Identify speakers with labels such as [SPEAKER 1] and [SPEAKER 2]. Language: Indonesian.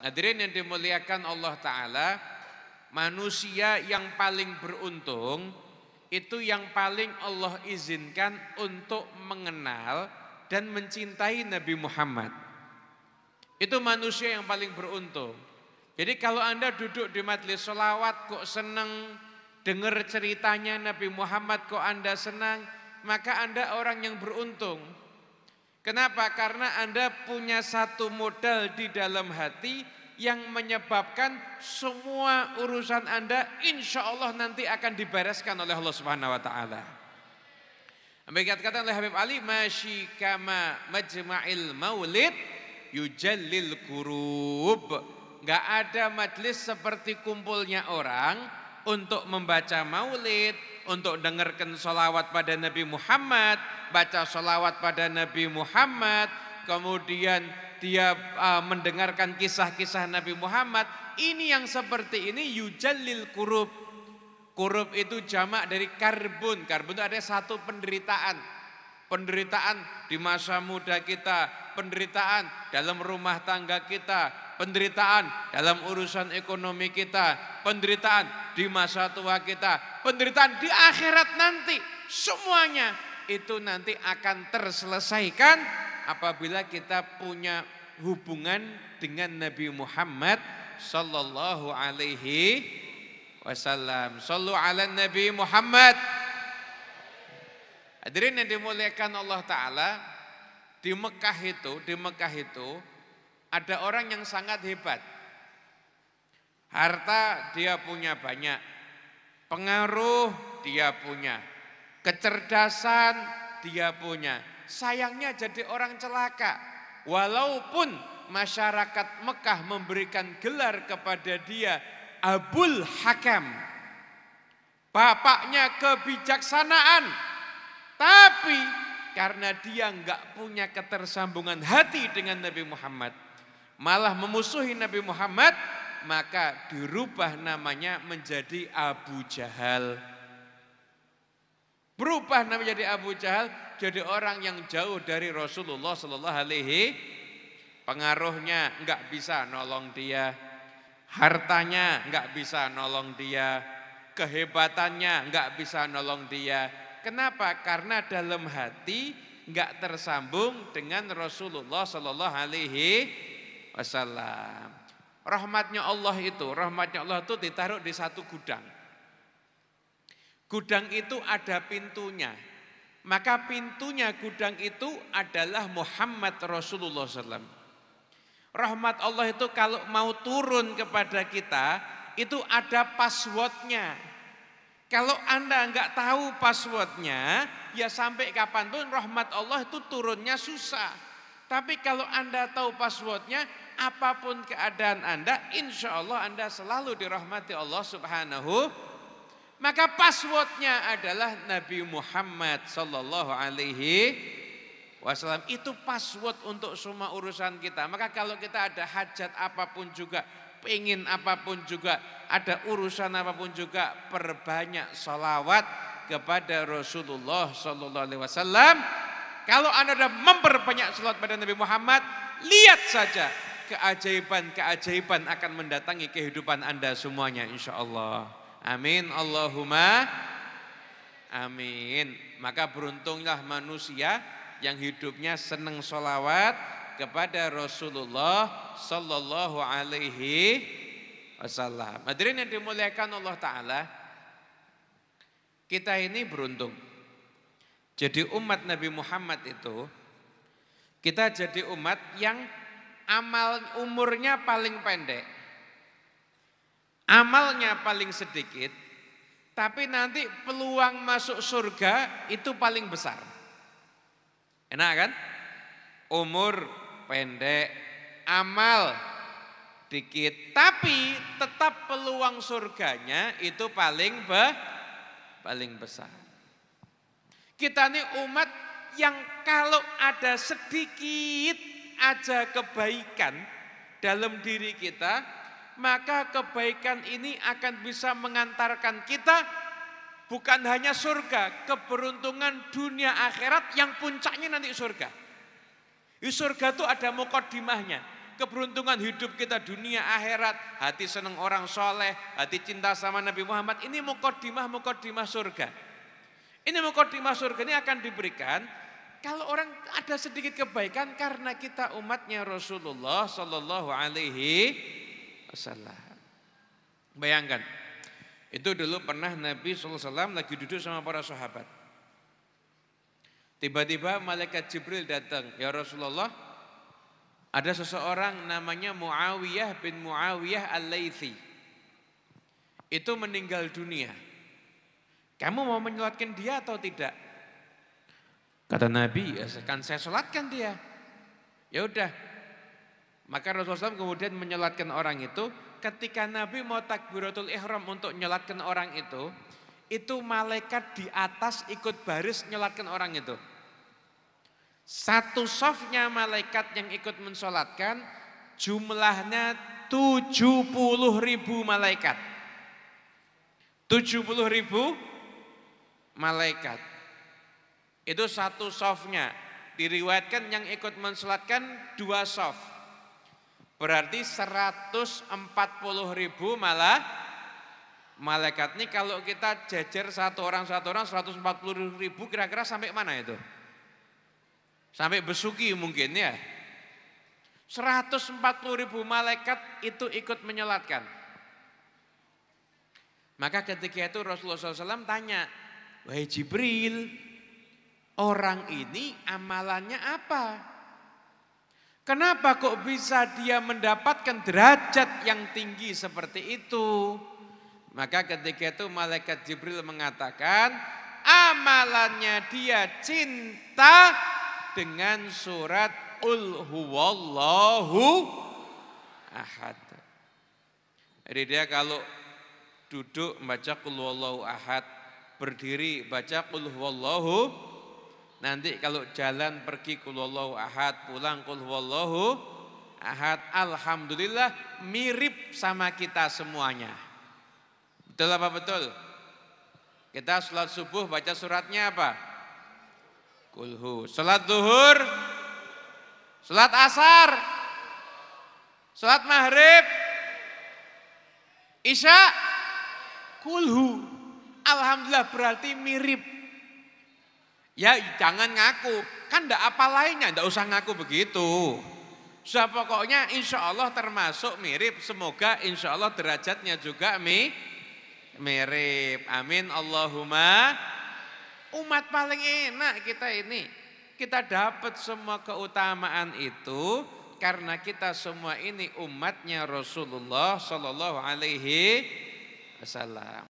[SPEAKER 1] Hadirin yang dimuliakan Allah Ta'ala, manusia yang paling beruntung itu yang paling Allah izinkan untuk mengenal dan mencintai Nabi Muhammad. Itu manusia yang paling beruntung. Jadi kalau Anda duduk di majelis sholawat kok senang, dengar ceritanya Nabi Muhammad kok Anda senang, maka Anda orang yang beruntung. Kenapa? Karena Anda punya satu modal di dalam hati yang menyebabkan semua urusan Anda insya Allah nanti akan dibereskan oleh Allah Subhanahu wa taala. Dikatakan oleh Habib Ali, masyi kama majma'il maulid yujallil kurub. Enggak ada majelis seperti kumpulnya orang untuk membaca maulid, untuk dengarkan sholawat pada Nabi Muhammad, baca sholawat pada Nabi Muhammad, kemudian dia mendengarkan kisah-kisah Nabi Muhammad. Ini yang seperti ini yujallil kurub. Kurub itu jamak dari karbun. Karbun itu ada satu penderitaan. Penderitaan di masa muda kita, penderitaan dalam rumah tangga kita, penderitaan dalam urusan ekonomi kita, penderitaan di masa tua kita, penderitaan di akhirat nanti. Semuanya itu nanti akan terselesaikan apabila kita punya hubungan dengan Nabi Muhammad sallallahu alaihi wasallam. Shallu ala Nabi Muhammad. Hadirin yang dimuliakan Allah Ta'ala, di Mekah itu ada orang yang sangat hebat. Harta dia punya banyak, pengaruh dia punya, kecerdasan dia punya. Sayangnya jadi orang celaka. Walaupun masyarakat Mekah memberikan gelar kepada dia Abul Hakam, bapaknya kebijaksanaan. Tapi karena dia enggak punya ketersambungan hati dengan Nabi Muhammad, malah memusuhi Nabi Muhammad, maka dirubah namanya menjadi Abu Jahal. Berubah namanya jadi Abu Jahal, jadi orang yang jauh dari Rasulullah sallallahu alaihi. Pengaruhnya enggak bisa nolong dia, hartanya enggak bisa nolong dia, kehebatannya enggak bisa nolong dia. Kenapa? Karena dalam hati enggak tersambung dengan Rasulullah sallallahu alaihi wasallam. Rahmatnya Allah itu ditaruh di satu gudang. Gudang itu ada pintunya. Maka pintunya gudang itu adalah Muhammad Rasulullah SAW. Rahmat Allah itu kalau mau turun kepada kita itu ada passwordnya. Kalau Anda enggak tahu passwordnya, ya sampai kapanpun rahmat Allah itu turunnya susah. Tapi kalau Anda tahu passwordnya, apapun keadaan Anda, insya Allah Anda selalu dirahmati Allah Subhanahu. Maka passwordnya adalah Nabi Muhammad sallallahu alaihi wasallam. Itu password untuk semua urusan kita. Maka kalau kita ada hajat apapun juga, pengen apapun juga, ada urusan apapun juga, perbanyak salawat kepada Rasulullah sallallahu alaihi wasallam. Kalau Anda sudah memperbanyak salawat pada Nabi Muhammad, lihat saja keajaiban-keajaiban akan mendatangi kehidupan Anda semuanya insyaallah. Amin Allahumma amin. Maka beruntunglah manusia yang hidupnya senang salawat kepada Rasulullah sallallahu alaihi wasallam. Hadirin yang dimuliakan Allah Ta'ala, kita ini beruntung. Jadi umat Nabi Muhammad itu, kita jadi umat yang umurnya paling pendek, amalnya paling sedikit, tapi nanti peluang masuk surga itu paling besar. Enak kan? Umur pendek, amal dikit, tapi tetap peluang surganya itu paling besar. Kita ini umat yang kalau ada sedikit aja kebaikan dalam diri kita, maka kebaikan ini akan bisa mengantarkan kita bukan hanya surga, keberuntungan dunia akhirat yang puncaknya nanti surga. Di surga itu ada muqaddimahnya. keberuntungan hidup kita dunia akhirat, hati senang orang soleh, hati cinta sama Nabi Muhammad, ini muqaddimah surga. Ini muqaddimah surga ini akan diberikan kalau orang ada sedikit kebaikan karena kita umatnya Rasulullah Sallallahu Alaihi Wasallam. Bayangkan, itu dulu pernah Nabi SAW lagi duduk sama para sahabat. Tiba-tiba malaikat Jibril datang, ya Rasulullah, ada seseorang namanya Muawiyah bin Muawiyah Al-Laythi. Itu meninggal dunia. Kamu mau menyolatkan dia atau tidak? Kata Nabi, ya akan saya solatkan dia. Ya udah. Maka Rasulullah SAW kemudian menyolatkan orang itu. Ketika Nabi mau takbiratul ihram untuk nyolatkan orang itu malaikat di atas ikut baris nyolatkan orang itu. Satu safnya malaikat yang ikut mensolatkan jumlahnya 70.000 malaikat. 70.000 malaikat. Itu satu safnya. Diriwayatkan yang ikut mensolatkan 2 saf. Berarti 140.000 malah malaikat ini kalau kita jajar satu orang 140.000 kira-kira sampai mana itu? Sampai Besuki mungkin ya. 140.000 malaikat itu ikut menyolatkan. Maka ketika itu Rasulullah SAW tanya, wahai Jibril, orang ini amalannya apa? Kenapa kok bisa dia mendapatkan derajat yang tinggi seperti itu? Maka ketika itu malaikat Jibril mengatakan, amalannya dia cinta dengan surat Qul huwallahu ahad. Jadi dia kalau duduk baca Qul huwallahu ahad, berdiri baca Qul huwallahu, nanti kalau jalan pergi Qul huwallahu ahad, pulang Qul huwallahu ahad, alhamdulillah mirip sama kita semuanya. Betul apa betul? Kita sholat subuh baca suratnya apa? Kulhu. Salat zuhur, salat asar, salat maghrib, isya, kulhu. Alhamdulillah berarti mirip. Ya jangan ngaku, kan enggak apa lainnya, enggak usah ngaku begitu. So, pokoknya insya Allah termasuk mirip. Semoga insya Allah derajatnya juga mirip. Amin Allahumma. Umat paling enak kita ini. Kita dapat semua keutamaan itu karena kita semua ini umatnya Rasulullah Sallallahu Alaihi Wasallam.